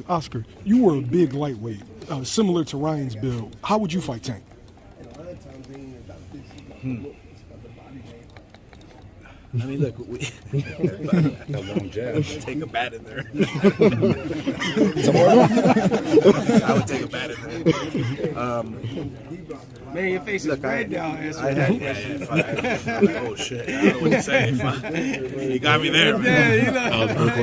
Oscar, you were a big lightweight, similar to Ryan's build. How would you fight Tank? I mean, look, that long jab. Take a bat in there. I would take a bat in there. Man, your face is red now. Oh shit! I don't know what to say. You got me there. Yeah, you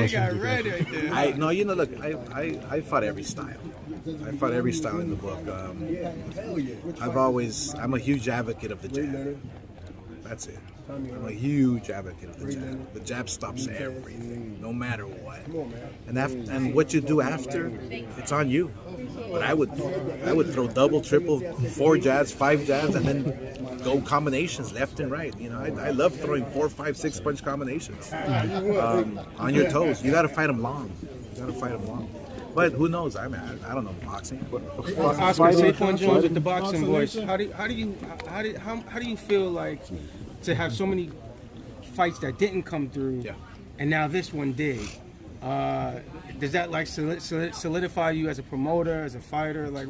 got red right there. Look, I fought every style. I fought every style in the book. I'm a huge advocate of the jab. That's it. I'm a huge advocate of the jab. The jab stops everything, no matter what. And what you do after, it's on you. But I would throw double, triple, 4 jabs, 5 jabs, and then go combinations left and right. I love throwing 4, 5, 6 punch combinations on your toes. You got to fight them long. But who knows? I don't know boxing. Oscar, Saquon Jones with the boxing voice. How do you feel like to have so many fights that didn't come through, and now this one did? Does that like solidify you as a promoter, as a fighter? Like,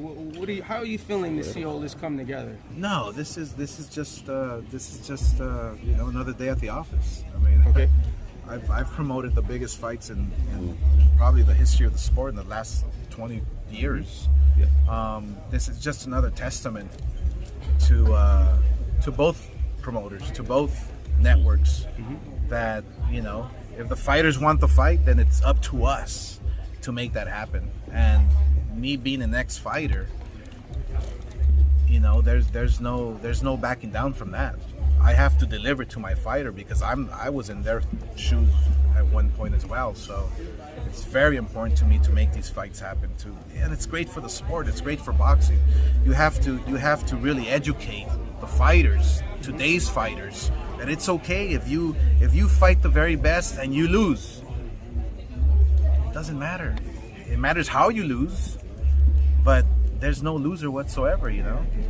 how are you feeling to see all this come together? No, this is just another day at the office. I mean, okay. I've promoted the biggest fights in probably the history of the sport in the last 20 years. This is just another testament to both promoters, to both networks, that if the fighters want the fight, then it's up to us to make that happen. And me being an ex-fighter, there's no backing down from that. I have to deliver to my fighter because I was in their shoes at one point as well. So it's very important to me to make these fights happen too. And it's great for the sport. It's great for boxing. You have to really educate the fighters, today's fighters, that it's okay if you fight the very best and you lose. It doesn't matter. It matters how you lose, but there's no loser whatsoever,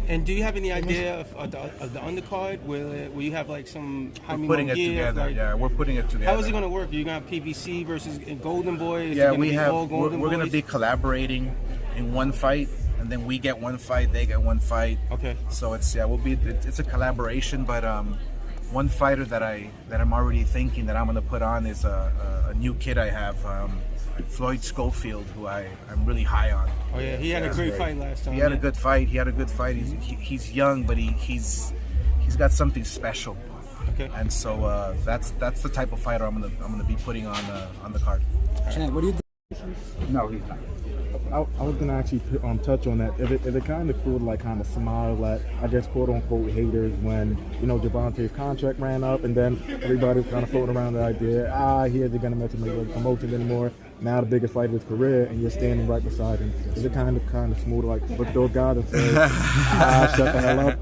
And do you have any idea of the undercard? Will you have like some? We're putting it together. Yeah, we're putting it together. How is it going to work? Are you going to have PBC versus Golden Boy? We're going to be collaborating in one fight, and then we get one fight, they get one fight. Okay. So it's a collaboration, but one fighter that I'm already thinking that I'm going to put on is a new kid I have. Floyd Schofield, who I'm really high on. Oh yeah, he had a great fight last time. He had a good fight. He's young, but he's got something special. Okay. And so that's the type of fighter I'm gonna be putting on the card. Chan, what do you think? No, he's not. I was gonna actually touch on that. Is it kind of cool to like kind of smile at, I guess, quote unquote haters when Gervonta's contract ran up and then everybody was kind of floating around the idea, he isn't gonna mention the promotions anymore. Now the biggest fight of his career, and you're standing right beside him. Is it kind of smooth, like look at those guys and say, shut the hell up?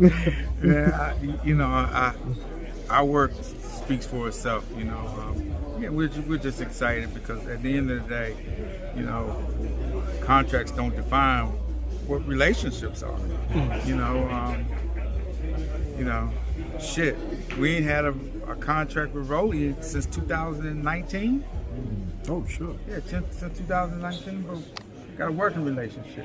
Yeah, our work speaks for itself. We're just excited because at the end of the day, contracts don't define what relationships are. Shit, we ain't had a contract with Rolly since 2019. Oh, sure. Yeah, since 2019, but we got a working relationship.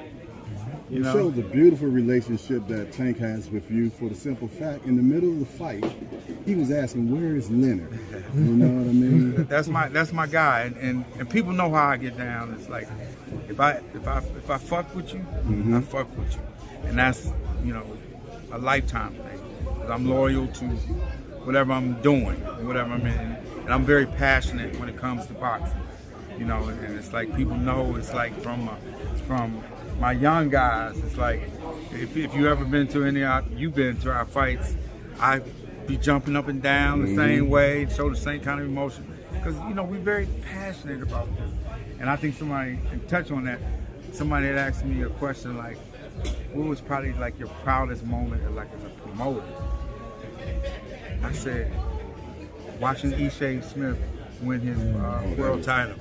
It shows a beautiful relationship that Tank has with you for the simple fact, in the middle of the fight, he was asking, where is Leonard? You know what I mean? That's my guy, and people know how I get down. It's like, if I fuck with you, I fuck with you. And that's, a lifetime thing. 'Cause I'm loyal to whatever I'm doing, whatever I'm in. And I'm very passionate when it comes to boxing, and it's like people know, it's like from my young guys, it's like if you ever been to you've been to our fights, I be jumping up and down the same way, show the same kind of emotion, because we're very passionate about this. And I think somebody can touch on that. Somebody had asked me a question like, what was probably like your proudest moment like as a promoter? I said, watching Ishai Smith win his world title.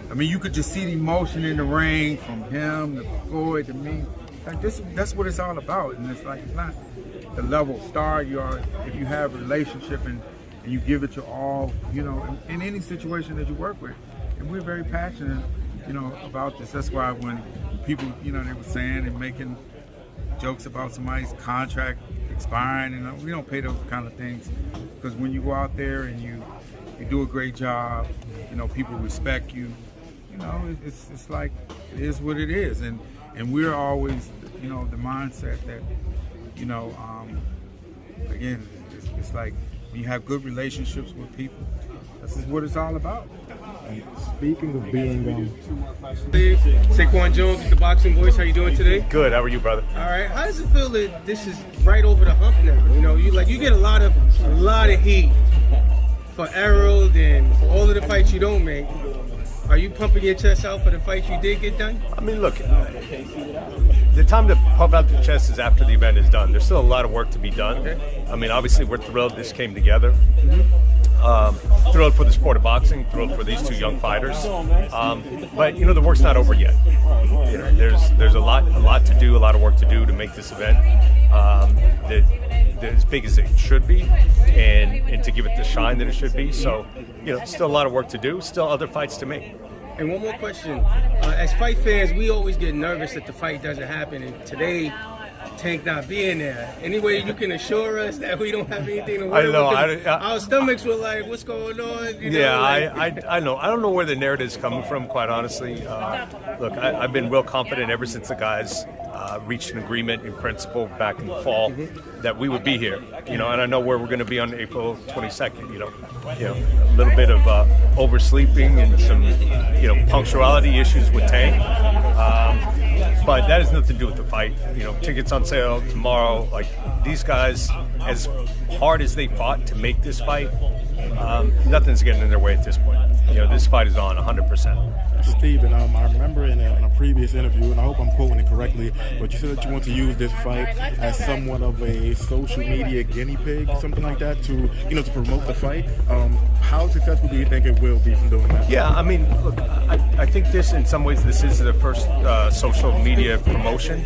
I mean, you could just see the emotion in the ring from him to Floyd to me. Like that's what it's all about. And it's like, it's not the level of star you are if you have a relationship and you give it your all, in any situation that you work with. And we're very passionate about this. That's why when people, they were saying and making jokes about somebody's contract expiring, and we don't pay those kind of things, because when you go out there and you do a great job, people respect you. It's like, it is what it is, and we're always, the mindset that, again, it's like when you have good relationships with people, this is what it's all about. And speaking of being Saquon Jones with the Boxing Voice. How you doing today? Good. How are you, brother? All right. How does it feel that this is right over the hump now? You get a lot of heat for Errol and for all of the fights you don't make. Are you pumping your chest out for the fights you did get done? I mean, look, the time to pump out the chest is after the event is done. There's still a lot of work to be done. Okay. I mean, obviously, we're thrilled this came together. Thrilled for the sport of boxing, thrilled for these two young fighters. But the work's not over yet. There's a lot to do, a lot of work to do to make this event as big as it should be, and to give it the shine that it should be. So, still a lot of work to do, still other fights to make. And one more question. As fight fans, we always get nervous that the fight doesn't happen, and today, Tank not being there. Any way you can assure us that we don't have anything to worry about? Our stomachs were like, what's going on? I know. I don't know where the narrative is coming from, quite honestly. Look, I've been real confident ever since the guys reached an agreement in principle back in the fall that we would be here. And I know where we're going to be on April 22nd. A little bit of oversleeping and some, punctuality issues with Tank. But that has nothing to do with the fight. Tickets on sale tomorrow. Like, these guys, as hard as they fought to make this fight, nothing's getting in their way at this point. This fight is on 100%. Steven, I remember in a previous interview, and I hope I'm quoting it correctly, but you said that you want to use this fight as somewhat of a social media guinea pig, something like that, to to promote the fight. How successful do you think it will be from doing that? Yeah, I mean, look, I think this, in some ways, this is the first social media promotion.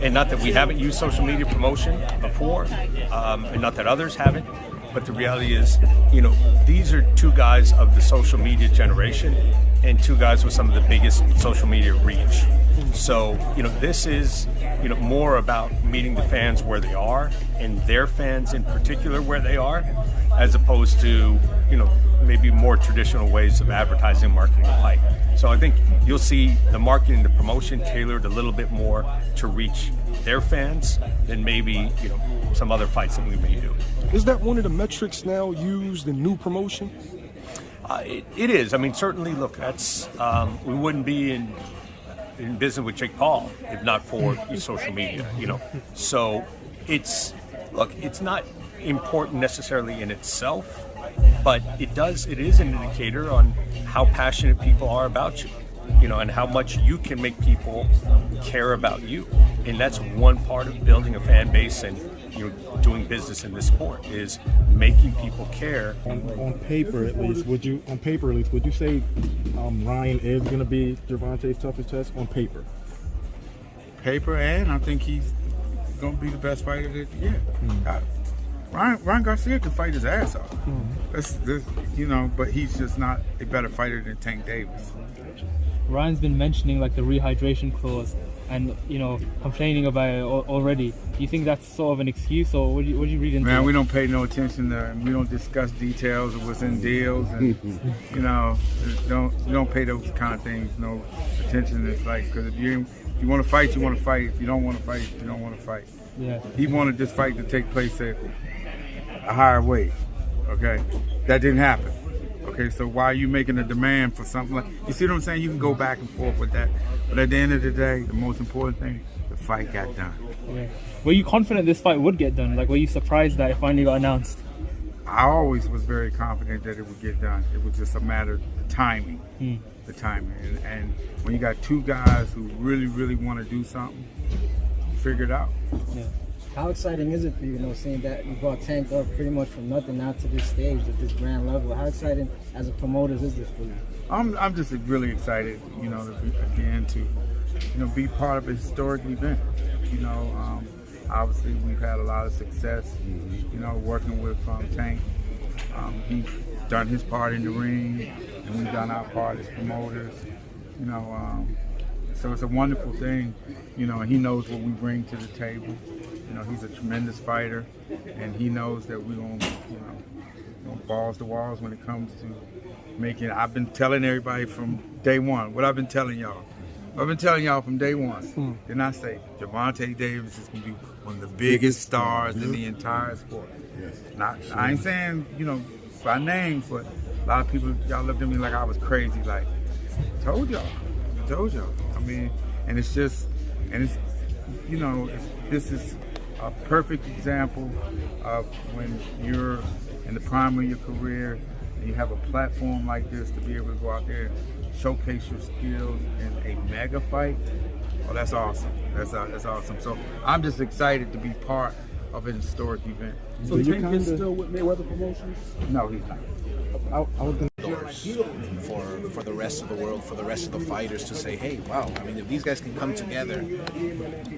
And not that we haven't used social media promotion before, and not that others haven't. But the reality is, these are two guys of the social media generation and two guys with some of the biggest social media reach. So, this is, more about meeting the fans where they are, and their fans in particular where they are, as opposed to, maybe more traditional ways of advertising and marketing the fight. So I think you'll see the marketing and the promotion tailored a little bit more to reach their fans than maybe, some other fights that we may do. Is that one of the metrics now used in new promotion? It is. I mean, certainly, look, that's we wouldn't be in business with Jake Paul if not for social media, So it's not important necessarily in itself, but it is an indicator on how passionate people are about you, and how much you can make people care about you. And that's one part of building a fan base and doing business in this sport, is making people care. On paper, at least, would you say Ryan is going to be Gervonta's toughest test on paper? Paper, and I think he's going to be the best fighter that Ryan Garcia can fight his ass off. But he's just not a better fighter than Tank Davis. Ryan's been mentioning like the rehydration clause and complaining about it already. Do you think that's sort of an excuse, or what do you read into that? Man, we don't pay no attention to, we don't discuss details of what's in deals, and we don't pay those kind of things no attention. It's like, because if you want to fight, you want to fight. If you don't want to fight, you don't want to fight. Yeah. He wanted this fight to take place at a higher weight. Okay, that didn't happen. Okay, so why are you making a demand for something like? You see what I'm saying? You can go back and forth with that, but at the end of the day, the most important thing, the fight got done. Yeah. Were you confident this fight would get done? Like, were you surprised that it finally got announced? I always was very confident that it would get done. It was just a matter of the timing. The timing, and when you got two guys who really, really want to do something, figure it out. Yeah. How exciting is it for you, seeing that you brought Tank up pretty much from nothing now to this stage at this grand level? How exciting as a promoter is this for you? I'm just really excited, to be part of a historic event. Obviously we've had a lot of success, working with Tank. He's done his part in the ring, and we've done our part as promoters. You know, so it's a wonderful thing. You know, and he knows what we bring to the table. You know, he's a tremendous fighter, and he knows that we're gonna, balls to walls when it comes to making. I've been telling everybody from day one what I've been telling y'all. I've been telling y'all from day one. Didn't I say Gervonta Davis is gonna be one of the biggest stars in the entire sport? I ain't saying, by name, but a lot of people, y'all looked at me like I was crazy. Like, told y'all. I mean, and it's just, this is a perfect example of when you're in the prime of your career and you have a platform like this to be able to go out there and showcase your skills in a mega fight. Oh, that's awesome. That's awesome. So I'm just excited to be part of an historic event. So Tank is still with Mayweather Promotions? No, he's not. I was gonna for the rest of the world, for the rest of the fighters to say, hey, wow, I mean, if these guys can come together,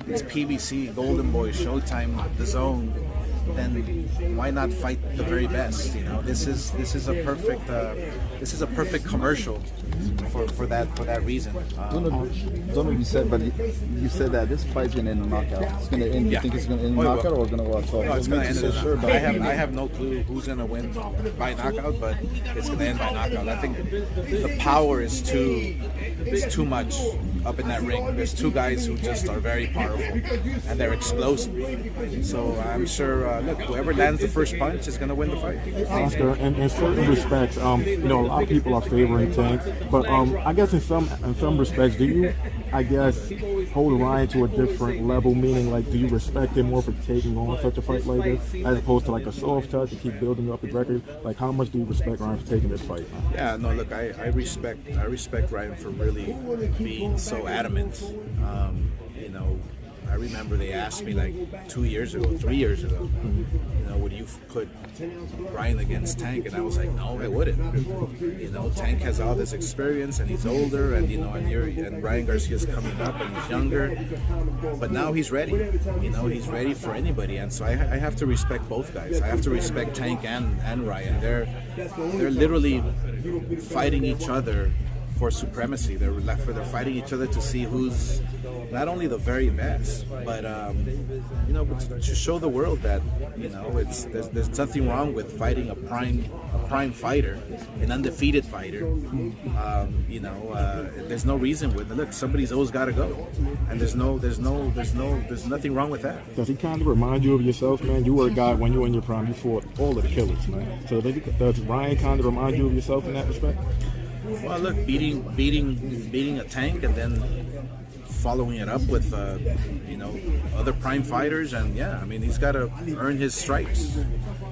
it's PBC, Golden Boy, Showtime, The Zone, then why not fight the very best? This is a perfect commercial for that reason. Don't know you said, but you said that this fight's gonna end in knockout. It's gonna end. You think it's gonna end in knockout or gonna what? No, it's gonna end in knockout. I have no clue who's gonna win by knockout, but it's gonna end by knockout. I think the power is too much up in that ring. There's two guys who just are very powerful and they're explosive. So I'm sure, look, whoever lands the first punch is gonna win the fight. Oscar, in certain respects, a lot of people are favoring Tank, but I guess in some respects, do you, hold Ryan to a different level? Meaning, like, do you respect him more for taking on such a fight like this, as opposed to like a soft touch to keep building up his record? Like, how much do you respect Ryan for taking this fight? Yeah, no, look, I respect Ryan for really being so adamant. I remember they asked me like 3 years ago, would you put Ryan against Tank? And I was like, no, I wouldn't. Tank has all this experience and he's older, and and Ryan Garcia's coming up and he's younger, but now he's ready. He's ready for anybody, and so I have to respect both guys. I have to respect Tank and Ryan. They're literally fighting each other for supremacy. They're fighting each other to see who's not only the very best, but to show the world that there's nothing wrong with fighting a prime fighter, an undefeated fighter. There's no reason with it. Look, somebody's always got to go, and there's nothing wrong with that. Does he kind of remind you of yourself, man? You were a guy when you were in your prime. You fought all of the killers, man. So does Ryan kind of remind you of yourself in that respect? Well, look, beating a Tank and then following it up with other prime fighters, and he's got to earn his stripes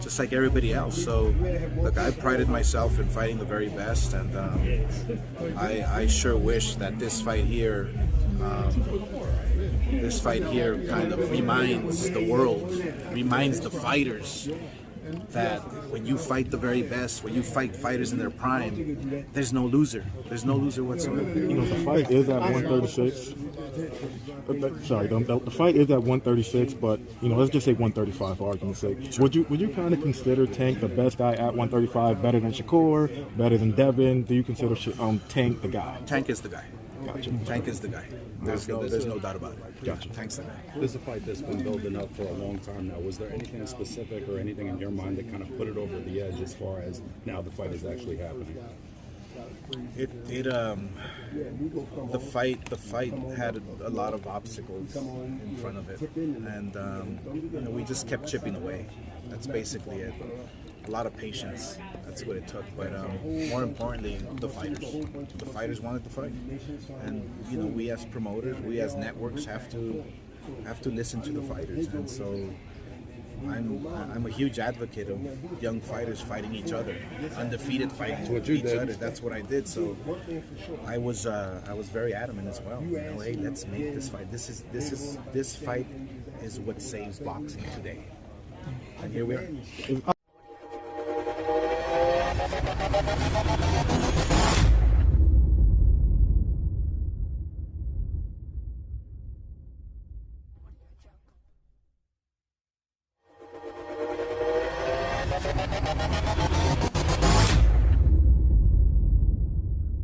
just like everybody else. So look, I prided myself in fighting the very best, and I sure wish that this fight here kind of reminds the world, reminds the fighters that when you fight the very best, when you fight fighters in their prime, there's no loser. There's no loser whatsoever. The fight is at 136. Sorry, the fight is at 136, but let's just say 135 for argument's sake. Sure. Would you kind of consider Tank the best guy at 135, better than Shakur, better than Devin? Do you consider Tank the guy? Tank is the guy. Gotcha. Tank is the guy. There's no doubt about it. Gotcha. Tank's the guy. This is a fight that's been building up for a long time now. Was there anything specific or anything in your mind that kind of put it over the edge as far as now the fight is actually happening? The fight had a lot of obstacles in front of it, and we just kept chipping away. That's basically it. A lot of patience. That's what it took. But more importantly, the fighters wanted to fight, and we as promoters, we as networks have to listen to the fighters, and so. I'm a huge advocate of young fighters fighting each other, undefeated fighting each other. That's what I did. So I was very adamant as well. Hey, let's make this fight. This fight is what saves boxing today. And here we are.